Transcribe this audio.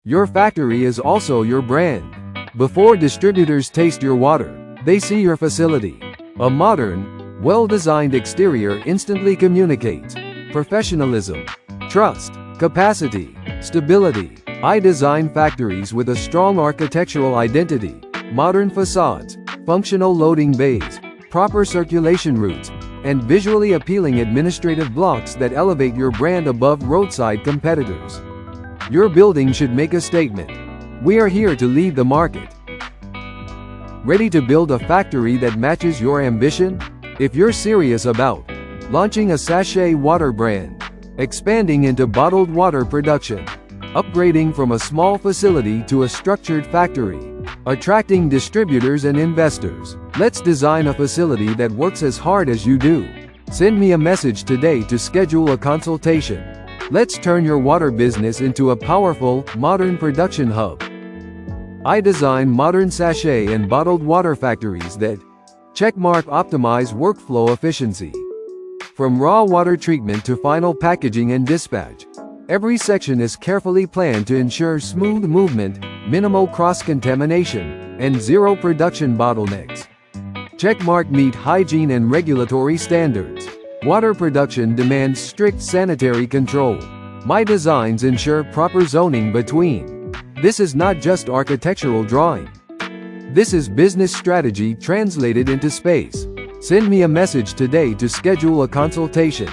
Your factory is also your brand. Before distributors taste your water, they see your facility. A modern, well-designed exterior instantly communicates professionalism, trust, capacity, stability. I design factories with a strong architectural identity, modern facades, functional loading bays, proper circulation routes, and visually appealing administrative blocks that elevate your brand above roadside competitors. Your building should make a statement. We are here to lead the market. Ready to build a factory that matches your ambition? If you're serious about launching a sachet water brand, expanding into bottled water production, upgrading from a small facility to a structured factory, attracting distributors and investors, let's design a facility that works as hard as you do. Send me a message today to schedule a consultation. Let's turn your water business into a powerful, modern production hub. I design modern sachet and bottled water factories that checkmark optimize workflow efficiency. From raw water treatment to final packaging and dispatch, every section is carefully planned to ensure smooth movement, minimal cross-contamination, and zero production bottlenecks. Checkmark meet hygiene and regulatory standards. Water production demands strict sanitary control. My designs ensure proper zoning between. This is not just architectural drawing. This is business strategy translated into space. Send me a message today to schedule a consultation.